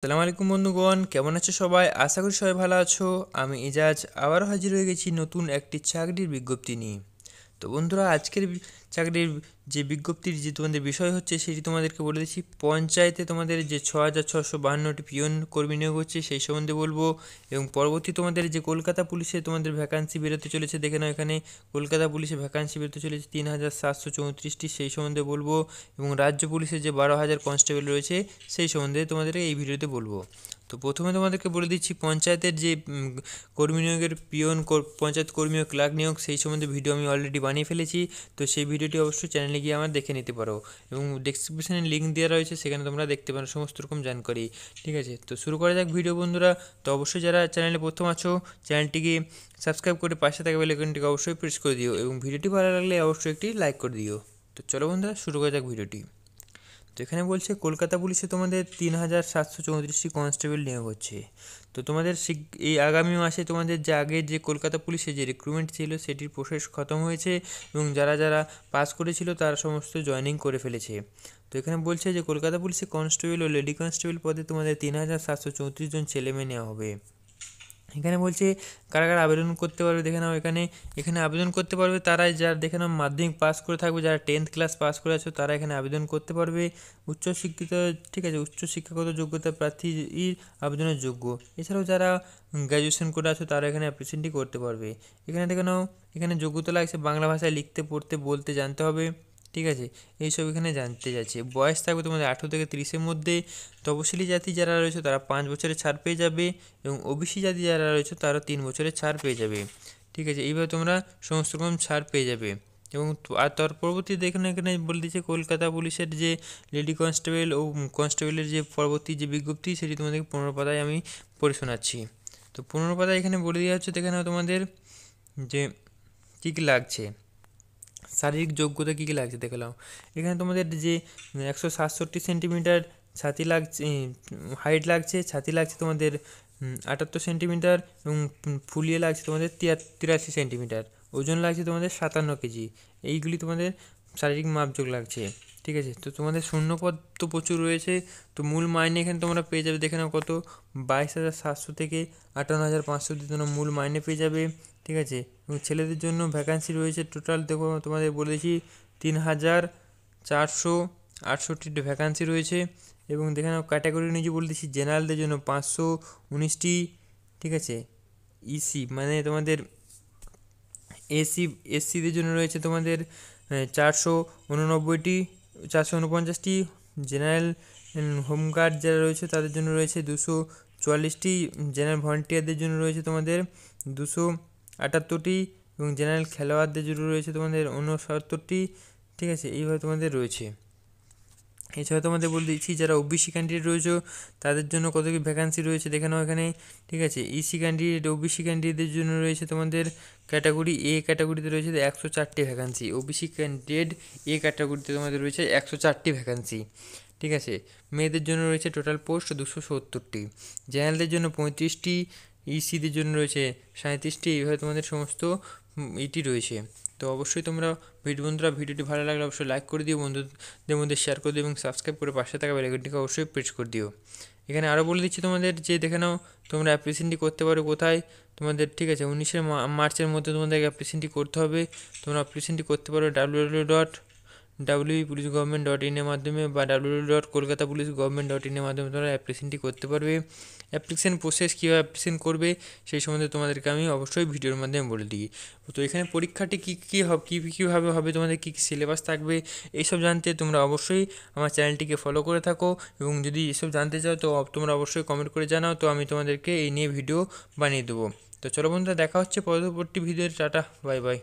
আসসালামু আলাইকুম বন্ধুগণ, কেমন আছো সবাই? আশা করি সবাই ভালো আছো। আমি ইজাজ আবারও হাজির হয়ে গেছি নতুন একটি চাকরির বিজ্ঞপ্তি নিয়ে। তো বন্ধুরা, আজকের চাকরির যে বিজ্ঞপ্তির যে তোমাদের বিষয় হচ্ছে সেটি তোমাদেরকে বলে দিচ্ছি। পঞ্চায়েতে তোমাদের যে 6,652টি পিয়ন কর্মী নিয়োগ হচ্ছে সেই সম্বন্ধে বলবো, এবং পরবর্তী তোমাদের যে কলকাতা পুলিশে তোমাদের ভ্যাকান্সি বেরোতে চলেছে, দেখে নাও এখানে কলকাতা পুলিশে ভ্যাকান্সি বেরোতে চলেছে 3,734টি, সেই সম্বন্ধে বলবো, এবং রাজ্য পুলিশে যে 12,000 কনস্টেবল রয়েছে সেই সম্বন্ধে তোমাদেরকে এই ভিডিওতে বলবো। তো প্রথমে তোমাদেরকে বলে দিচ্ছি পঞ্চায়েতের যে কর্মী নিয়োগের পঞ্চায়েত কর্মী ও ক্লার্ক নিয়োগ সেই সম্বন্ধে ভিডিও আমি অলরেডি বানিয়ে ফেলেছি। তো সেই ভিডিওটি অবশ্যই চ্যানেলে গিয়ে আমার দেখে নিতে পারো, এবং ডেসক্রিপশনে লিঙ্ক দেওয়া রয়েছে, সেখানে তোমরা দেখতে পারো সমস্ত রকম জানকারি। ঠিক আছে, তো শুরু করা যাক ভিডিও বন্ধুরা। তো অবশ্যই যারা চ্যানেলে প্রথম আছো, চ্যানেলটিকে সাবস্ক্রাইব করে পাশে থাকা বেল আইকনটিকে অবশ্যই প্রেস করে দিও, এবং ভিডিওটি ভালো লাগলে অবশ্যই একটি লাইক করে দিও। তো চলো বন্ধুরা, শুরু করা যাক ভিডিওটি। তো এখানে বলছে কলকাতা পুলিশে তোমাদের 3,734টি কনস্টেবল নিয়োগ হচ্ছে। তো তোমাদের এই আগামী মাসে তোমাদের যে আগের যে কলকাতা পুলিশে যে রিক্রুটমেন্ট ছিল সেটির প্রসেস খতম হয়েছে, এবং যারা যারা পাস করেছিল তারা সমস্ত জয়েনিং করে ফেলেছে। তো এখানে বলছে যে কলকাতা পুলিশে কনস্টেবল ও লেডি কনস্টেবল পদে তোমাদের 3,734 জন ছেলেমেয়ে নেওয়া হবে। এখানে বলছে কারা কারা আবেদন করতে পারবে, দেখে নাও। এখানে আবেদন করতে পারবে তারাই যারা, দেখে নাও, মাধ্যমিক পাস করে থাকবে, যারা 10th ক্লাস পাস করে আছো তারা এখানে আবেদন করতে পারবে। উচ্চশিক্ষিত, ঠিক আছে, উচ্চশিক্ষাগত যোগ্যতা প্রার্থীর আবেদনের যোগ্য। এছাড়াও যারা গ্র্যাজুয়েশন করে আছো তারা এখানে অ্যাপ্লিকেশনটি করতে পারবে। এখানে দেখে নাও, এখানে যোগ্যতা লাগছে বাংলা ভাষায় লিখতে, পড়তে, বলতে জানতে হবে। ঠিক আছে, এইসব এখানে জানতে যাচ্ছে। বয়স থাকবে তোমাদের 18 থেকে 30-এর মধ্যে। তপশিলি জাতি যারা রয়েছে তারা 5 বছরের ছাড় পেয়ে যাবে, এবং ওবিসি জাতি যারা রয়েছে তারা 3 বছরের ছাড় পেয়ে যাবে। ঠিক আছে, এইভাবে তোমরা সমস্ত রকম ছাড় পেয়ে যাবে। এবং আর তার পরবর্তী দেখুন, এখানে বলে দিচ্ছে কলকাতা পুলিশের যে লেডি কনস্টেবল ও কনস্টেবলের যে পরবর্তী যে বিজ্ঞপ্তি সেটি তোমাদেরকে 15 পাতায় আমি পড়ে শোনাচ্ছি। তো 15 পাতায় এখানে বলে দেওয়া হচ্ছে, দেখে নাও তোমাদের যে কী কী লাগছে, শারীরিক যোগ্যতা কী কী লাগছে দেখে নাও। এখানে তোমাদের যে 167 সেন্টিমিটার ছাতি লাগছে, হাইট লাগছে, ছাতি লাগছে তোমাদের 78 সেন্টিমিটার, এবং ফুলিয়ে লাগছে তোমাদের 83 সেন্টিমিটার, ওজন লাগছে তোমাদের 57 কেজি। এইগুলি তোমাদের শারীরিক মাপযোগ লাগছে। ঠিক আছে, তো তোমাদের শূন্যপদ তো প্রচুর রয়েছে। তো মূল মাইনে এখানে তোমরা পেয়ে যাবে, দেখে নাও কত, 22,700 থেকে 58,500 অব্দি তোমরা মূল মাইনে পেয়ে যাবে। ঠিক আছে, এবং ছেলেদের জন্য ভ্যাকান্সি রয়েছে টোটাল, দেখো তোমাদের বলেছি 3,468টি ভ্যাকান্সি রয়েছে। এবং দেখে নাও ক্যাটাগরি নিয়ে বলে দিচ্ছি, জেনারেলদের জন্য 519টি। ঠিক আছে, ইসি মানে তোমাদের এসসিদের জন্য রয়েছে তোমাদের 449টি। জেনারেল হোমগার্ড যারা রয়েছে তাদের জন্য রয়েছে 244টি। জেনারেল ভলান্টিয়ারদের জন্য রয়েছে তোমাদের 278টি, এবং জেনারেল খেলোয়াড়দের জন্য রয়েছে তোমাদের 69টি। ঠিক আছে, এইভাবে তোমাদের রয়েছে। এছাড়া তোমাদের বলে দিচ্ছি যারা ওবিসি ক্যান্ডিডেট রয়েছে তাদের জন্য কত কি ভ্যাকান্সি রয়েছে দেখে নাও এখানে। ঠিক আছে, ইসি ক্যান্ডিডেট, ওবিসি ক্যান্ডিডেটদের জন্য রয়েছে তোমাদের ক্যাটাগরি এ ক্যাটাগরিতে রয়েছে 104টি ভ্যাকান্সি। ওবিসি ক্যান্ডিডেট এ ক্যাটাগরিতে তোমাদের রয়েছে 104টি ভ্যাকান্সি। ঠিক আছে, মেয়েদের জন্য রয়েছে টোটাল পোস্ট 270টি। জেনারেলদের জন্য 35টি, ইসিদের জন্য রয়েছে 37টি। এইভাবে তোমাদের সমস্ত ইটি রয়েছে। তো অবশ্যই তোমরা বন্ধুরা ভিডিওটি ভালো লাগলে অবশ্যই লাইক করে দিও, বন্ধুদের মধ্যে শেয়ার করে দিও, এবং সাবস্ক্রাইব করে পাশে থাকা বেল আইকনটিকে অবশ্যই প্রেস করে দিও। এখানে আরও বলে দিচ্ছি তোমাদের যে দেখে নাও তোমরা অ্যাপ্লিকেশনটি করতে পারো কোথায় তোমাদের। ঠিক আছে, 19 মার্চের মধ্যে তোমাদের অ্যাপ্লিকেশনটি করতে হবে। তোমরা অ্যাপ্লিকেশনটি করতে পারো www.wpulisgovernment.in এর মাধ্যমে, বা www.kolkatapulisgovernment.in এর মাধ্যমে তোমরা অ্যাপ্লিকেশনটি করতে পারবে। অ্যাপ্লিকেশন প্রসেস কীভাবে অ্যাপ্লিকেশন করবে সেই সম্বন্ধে তোমাদেরকে আমি অবশ্যই ভিডিওর মাধ্যমে বলে দিই। তো এখানে পরীক্ষাটি কীভাবে হবে, তোমাদের কী কী সিলেবাস থাকবে, এইসব জানতে তোমরা অবশ্যই আমার চ্যানেলটিকে ফলো করে থাকো, এবং যদি এসব জানতে চাও তো তোমরা অবশ্যই কমেন্ট করে জানাও, তো আমি তোমাদেরকে এই নিয়ে ভিডিও বানিয়ে দেবো। তো চলো বন্ধুরা, দেখা হচ্ছে পরবর্তী ভিডিওতে। Tata, bye bye.